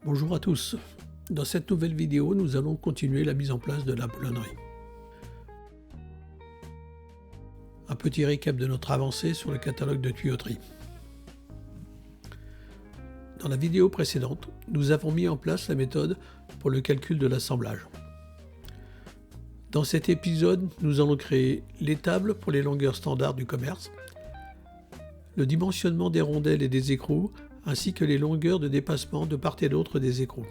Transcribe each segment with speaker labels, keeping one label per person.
Speaker 1: Bonjour à tous. Dans cette nouvelle vidéo, nous allons continuer la mise en place de la boulonnerie. Un petit récap de notre avancée sur le catalogue de tuyauterie. Dans la vidéo précédente, nous avons mis en place la méthode pour le calcul de l'assemblage. Dans cet épisode, nous allons créer les tables pour les longueurs standards du commerce, le dimensionnement des rondelles et des écrous, ainsi que les longueurs de dépassement de part et d'autre des écrous.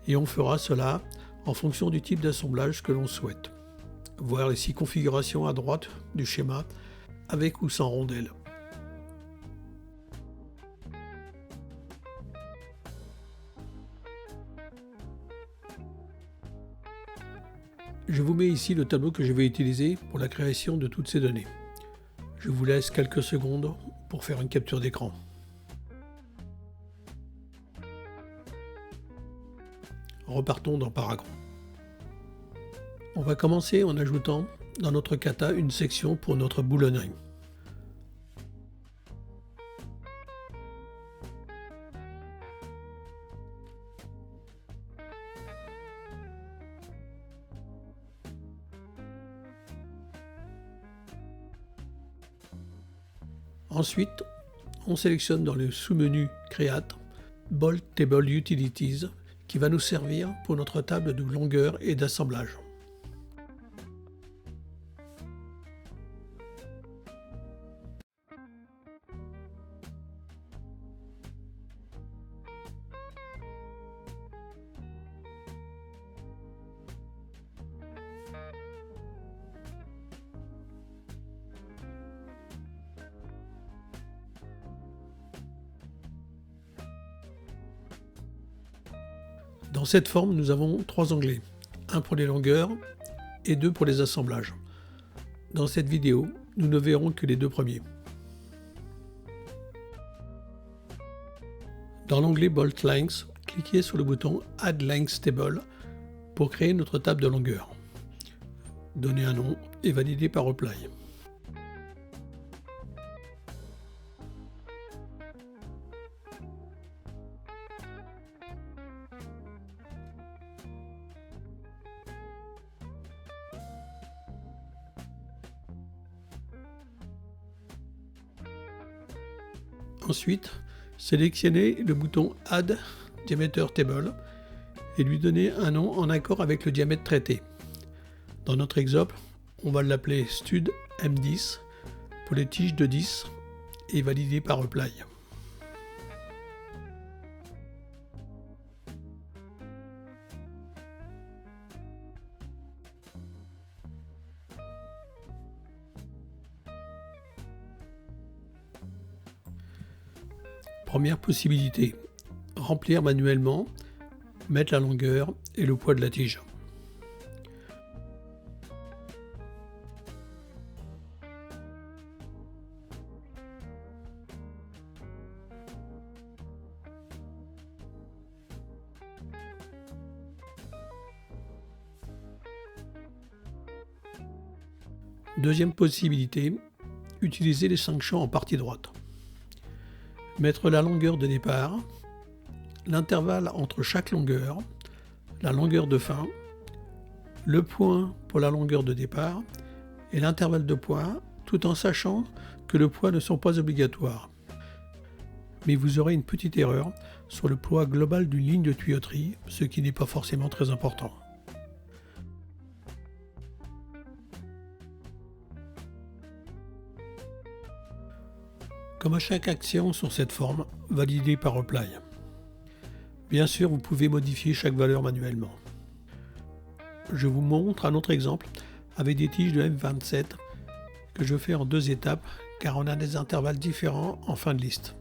Speaker 1: Et on fera cela en fonction du type d'assemblage que l'on souhaite. Voir les 6 configurations à droite du schéma, avec ou sans rondelles. Je vous mets ici le tableau que je vais utiliser pour la création de toutes ces données. Je vous laisse quelques secondes pour faire une capture d'écran. Repartons dans Paragon. On va commencer en ajoutant dans notre kata une section pour notre boulonnerie. Ensuite, on sélectionne dans le sous-menu Create Bolt Table Utilities qui va nous servir pour notre table de longueur et d'assemblage. Dans cette forme, nous avons 3 onglets, un pour les longueurs et 2 pour les assemblages. Dans cette vidéo, nous ne verrons que les 2 premiers. Dans l'onglet Bolt Length, cliquez sur le bouton Add Length Table pour créer notre table de longueur. Donnez un nom et validez par Apply. Ensuite, sélectionnez le bouton Add Diameter Table et lui donnez un nom en accord avec le diamètre traité. Dans notre exemple, on va l'appeler Stud M10 pour les tiges de 10 et valider par Apply. Première possibilité, remplir manuellement, mettre la longueur et le poids de la tige. Deuxième possibilité, utiliser les 5 champs en partie droite. Mettre la longueur de départ, l'intervalle entre chaque longueur, la longueur de fin, le point pour la longueur de départ et l'intervalle de poids, tout en sachant que le poids ne sont pas obligatoires. Mais vous aurez une petite erreur sur le poids global d'une ligne de tuyauterie, ce qui n'est pas forcément très important. Comme à chaque action sur cette forme, validez par Apply. Bien sûr, vous pouvez modifier chaque valeur manuellement. Je vous montre un autre exemple avec des tiges de M27 que je fais en 2 étapes car on a des intervalles différents en fin de liste.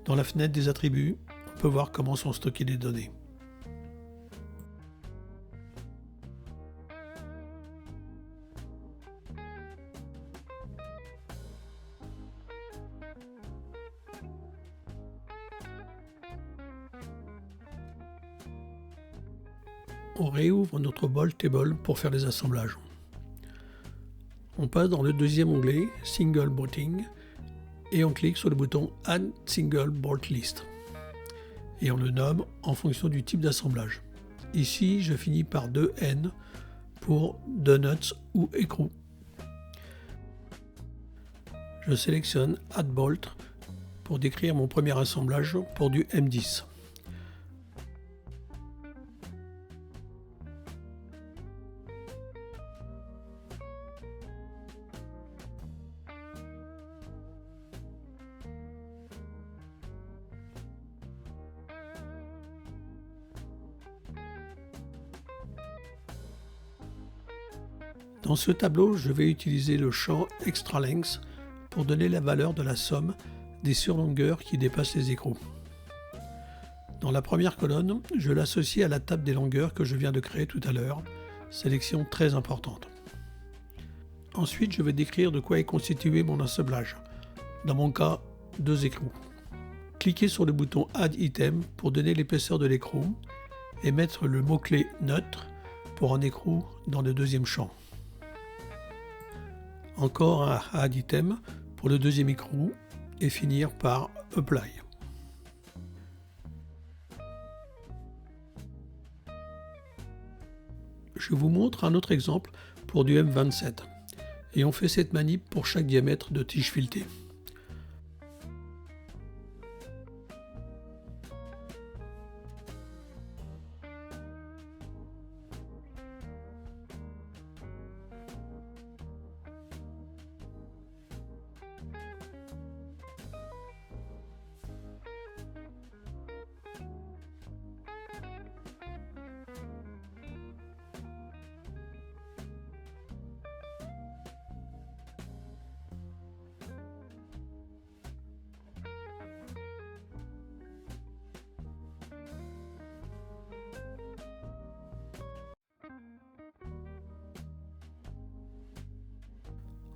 Speaker 1: Dans la fenêtre des attributs, on peut voir comment sont stockées les données. On réouvre notre Bolt Table pour faire les assemblages. On passe dans le deuxième onglet Single Bolting et on clique sur le bouton Add Single Bolt List et on le nomme en fonction du type d'assemblage. Ici, je finis par 2N pour Donuts ou écrou. Je sélectionne Add Bolt pour décrire mon premier assemblage pour du M10. Dans ce tableau, je vais utiliser le champ Extra Length pour donner la valeur de la somme des surlongueurs qui dépassent les écrous. Dans la première colonne, je l'associe à la table des longueurs que je viens de créer tout à l'heure, sélection très importante. Ensuite, je vais décrire de quoi est constitué mon assemblage. Dans mon cas, 2 écrous. Cliquez sur le bouton Add Item pour donner l'épaisseur de l'écrou et mettre le mot-clé neutre pour un écrou dans le deuxième champ. Encore un Add Item pour le deuxième écrou et finir par Apply. Je vous montre un autre exemple pour du M27 et on fait cette manip pour chaque diamètre de tige filetée.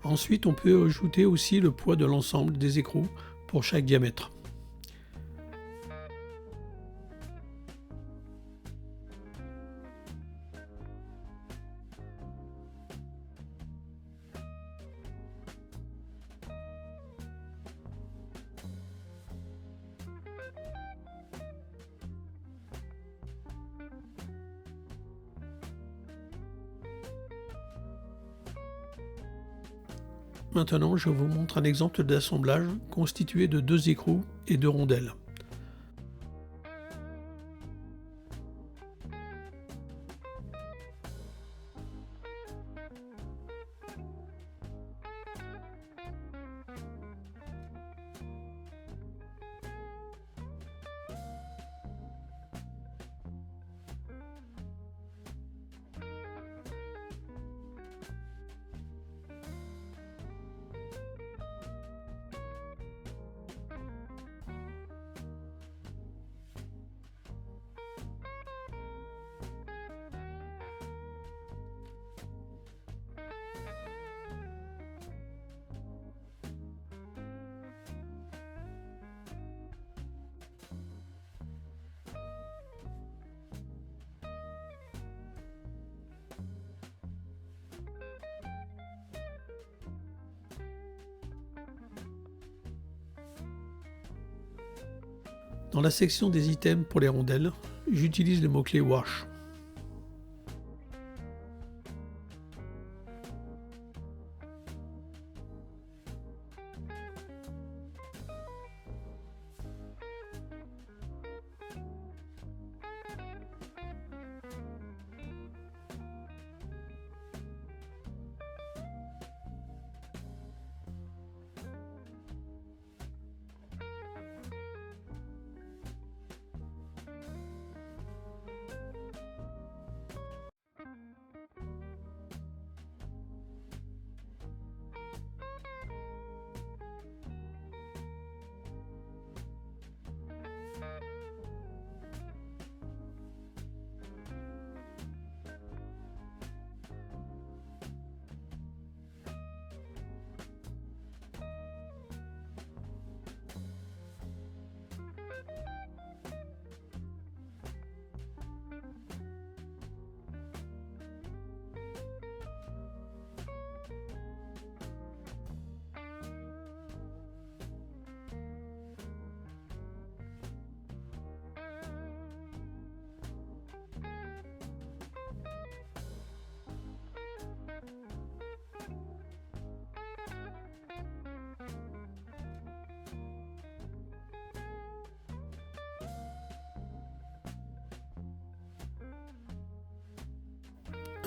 Speaker 1: Ensuite, on peut ajouter aussi le poids de l'ensemble des écrous pour chaque diamètre. Maintenant, je vous montre un exemple d'assemblage constitué de 2 écrous et 2 rondelles. Dans la section des items pour les rondelles, j'utilise le mot-clé Wash.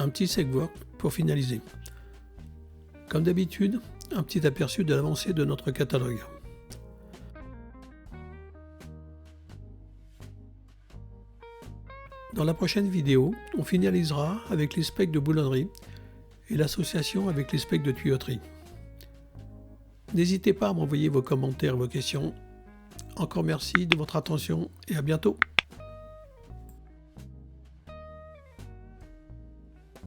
Speaker 1: un petit segwork pour finaliser. Comme d'habitude, un petit aperçu de l'avancée de notre catalogue. Dans la prochaine vidéo, on finalisera avec les specs de boulonnerie et l'association avec les specs de tuyauterie. N'hésitez pas à m'envoyer vos commentaires et vos questions. Encore merci de votre attention et à bientôt.